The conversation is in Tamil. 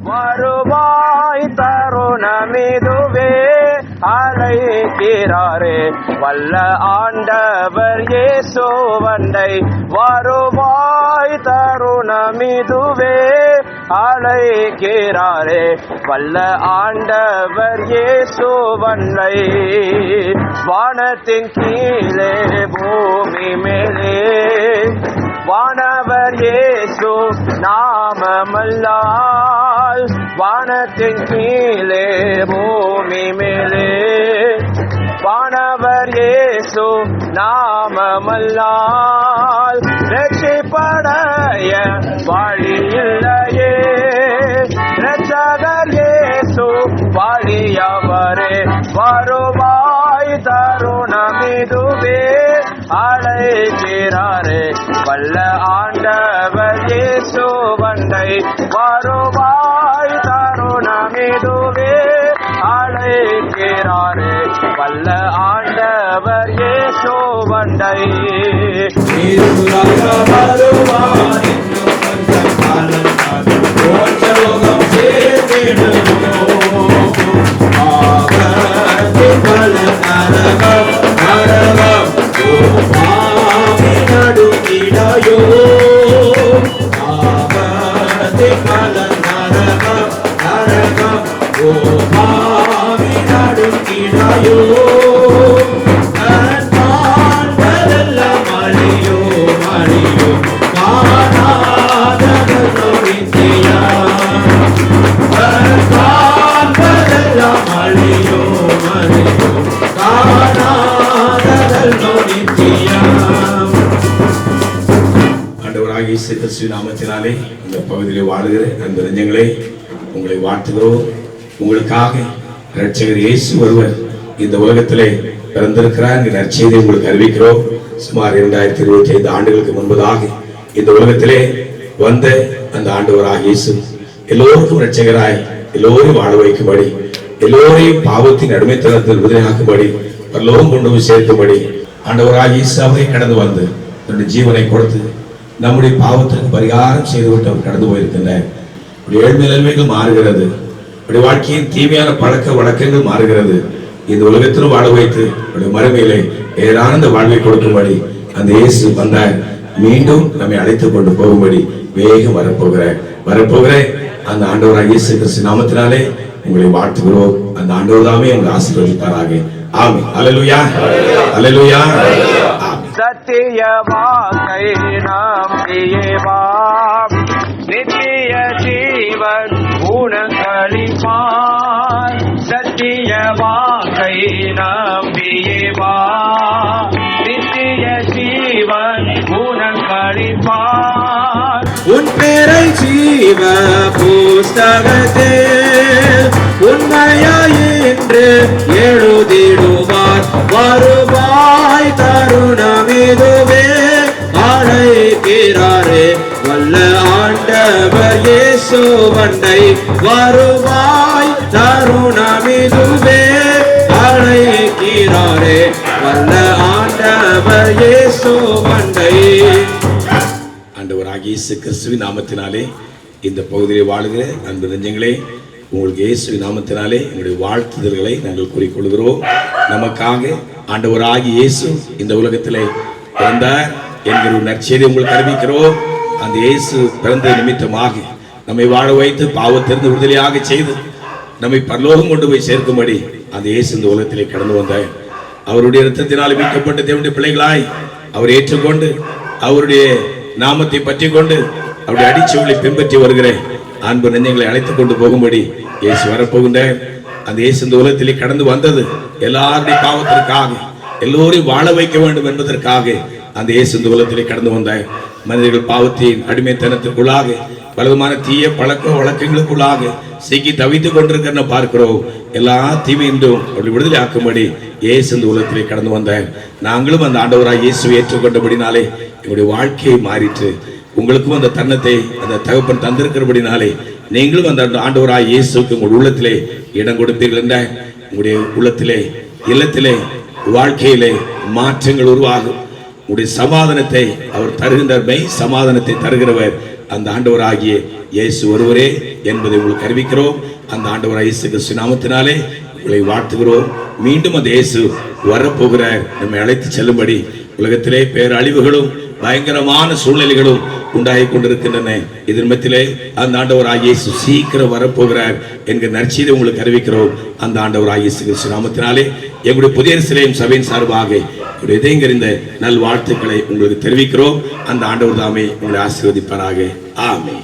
வருவாய் தருணமிதுவே அழைக்கிறாரே வல்ல ஆண்டவர் இயேசு வண்டை. வருவாய் தருணமிதுவே அழைக்கிறாரே வல்ல ஆண்டவர் இயேசு வண்டை. வானத்தின் கீழே பூமி மேலே வானவர் இயேசு நாமமல்லால். வானத்தின் கீழே பூமி மேலே வானவர் இயேசு நாமமல்லால். ரட்சிப்படைய வழியில்லையே இரட்சகர் இயேசு வழியவரே. வருவாய் தருணமிதுவே அழைக்கிறாரே வல்ல ஆண்டவர் இயேசு வண்டை. வருவாய் தருணமிதுவே அழைக்கிறாரே வல்ல ஆண்டவர் இயேசு வண்டை. நாமத்தினாலே இந்த பகுதியிலே வாழுகிற அன்பு நெஞ்சங்களே உங்களை வாழ்த்துகிறோம். உங்களுக்காக இரட்சகர் இயேசு ஒருவர் இந்த உலகத்திலே பிறந்திருக்கிறார் என்ற நற்செய்தியை உங்களுக்கு அறிவிக்கிறோம். சுமார் 2025 ஆண்டுகளுக்கு முன்பதாக இந்த உலகத்திலே வந்த அந்த ஆண்டவராக இயேசு எல்லோருக்கும் இரட்சகராய் எல்லோரையும் வாழ வைக்கும்படி, எல்லோரையும் பாவத்தின் அடிமைத்தனத்தில் விடுதலையாக்கும்படி, பரலோகம் கொண்டு போய் சேர்க்கும்படி ஆண்டவராக இயேசு அவரை கடந்து வந்து தன்னுடைய ஜீவனை கொடுத்து நம்முடைய பாவத்திற்கு பரிகாரம் செய்துவிட்டு அவர் கடந்து போயிருக்கின்றார். ஏழ்மை நிலைமைகள் மாறுகிறது, வாழ்க்கையின் தீமையான பழக்க வழக்கங்கள் மாறுகிறது. இந்த உலகத்திலும் வாழ வைத்து மறுமையிலே ஏதானந்த வாழ்வை கொடுக்கும்படி அந்த இயேசு வந்தார். மீண்டும் நம்மை அழைத்துக் கொண்டு போகும்படி வேகம் வரப்போகிற அந்த ஆண்டவராக இயேசு கிறிஸ்து நாமத்தினாலே உங்களை வாழ்த்துகிறோம். அந்த ஆண்டவர் தாமே உங்களை ஆசீர்வதிப்பாராக. ஆமென். அல்லேலூயா, அல்லேலூயா. சத்திய வாக்கை நம்பியேவாம் நித்திய ஜீவன் உனக்களிப்பார். சத்திய வாக்கை நம்பியேவாம் நித்திய ஜீவன் உனக்களிப்பார். உன் பேரை ஜீவ புஸ்தகத்தில் உண்மையாய் என்று எழுதிடுவார். வருவாய் தருணமிதுவே அழைக்கிறாரே வல்ல ஆண்டவர் இயேசு வண்டை. வருவாய் தருணமிதுவே அழைக்கிறாரே வல்ல ஆண்டவர் இயேசு வண்டை. ஆண்டவராகிய இயேசு கிறிஸ்துவின் நாமத்தினாலே இந்த பகுதியிலே வாழுகிற அன்பு நெஞ்சங்களே உங்களுக்கு இயேசுவின் நாமத்தினாலே எங்களுடைய வாழ்த்துதல்களை நாங்கள் கூறிக்கொள்கிறோம். நமக்காக ஆண்டவராகிய இயேசு இந்த உலகத்திலே பிறந்தார் என்கிற ஒரு நற்செய்தியை உங்களுக்கு அறிவிக்கிறோம். அந்த இயேசு பிறந்த நிமித்தமாக நம்மை வாழ வைத்து பாவத்திலிருந்து விடுதலையாக செய்து நம்மை பரலோகம் கொண்டு போய் சேர்க்கும்படி அந்த இயேசு இந்த உலகத்திலே கடந்து வந்தார். அவருடைய இரத்தத்தினால் மீட்கப்பட்ட தேவனுடைய பிள்ளைகளாய் அவர் ஏற்றுக்கொண்டு அவருடைய நாமத்தை பற்றி கொண்டு அவருடைய அடிச்சுவலை பின்பற்றி வருகிற அன்பு நெஞ்சங்களை அழைத்துக் கொண்டு போகும்படி இயேசு வரப்போகின்ற அந்த இயேசு இந்த உலகத்திலே கடந்து வந்தது எல்லாருடைய பாவத்திற்காக, எல்லோரையும் வாழ வைக்க வேண்டும் என்பதற்காக அந்த இயேசு இந்த உலகத்திலே கடந்து வந்த மனிதர்கள் பாவத்தின் அடிமைத்தனத்திற்குள்ளாக பலவிதமான தீய பழக்க வழக்கங்களுக்குள்ளாக சிக்கி தவித்துக் கொண்டிருக்கிற பார்க்கிறோம். எல்லா தீமையின்றும் அப்படி விடுதலை ஆக்கும்படி இயேசு இந்த உலகத்திலே கடந்து வந்த நாங்களும் அந்த ஆண்டவராய் இயேசுவை ஏற்றுக்கொண்டபடினாலே எங்களுடைய வாழ்க்கையை மாறிற்று. உங்களுக்கும் அந்த தருணத்தை அந்த தகப்பன் தந்திருக்கிறபடினாலே நீங்களும் அந்த ஆண்டவராய் இயேசுக்கு உங்கள் உள்ளத்திலே இடம் கொடுப்பீர்கள் என்ற உங்களுடைய உள்ளத்திலே இல்லத்திலே வாழ்க்கையிலே மாற்றங்கள் உருவாகும். உங்களுடைய சமாதானத்தை அவர் தருகின்ற மெய் சமாதானத்தை தருகிறவர் அந்த ஆண்டவராகிய இயேசு ஒருவரே என்பதை உங்களுக்கு அறிவிக்கிறோம். அந்த ஆண்டவர் இயேசு கிறிஸ்து நாமத்தினாலே உங்களை வாழ்த்துகிறோம். மீண்டும் அந்த இயேசு வரப்போகிறார். நம்மை அழைத்து செல்லும்படி உலகத்திலே பேரழிவுகளும் பயங்கரமான சூழ்நிலைகளும் உண்டாகி கொண்டிருக்கின்றன. இதன் மத்தியிலே அந்த ஆண்டவர் இயேசு சீக்கிரம் வரப்போகிறார் என்கிற நற்செய்தி உங்களுக்கு அறிவிக்கிறோம். அந்த ஆண்டவர் இயேசு கிறிஸ்து நாமத்தினாலே எங்களுடைய புதிய எருசலேம் சபையின் சார்பாக இதயங்கறிந்த நல் வாழ்த்துக்களை உங்களுக்கு தெரிவிக்கிறோம். அந்த ஆண்டவர் தாமே உங்களை ஆசீர்வதிப்பாராக. ஆமென்.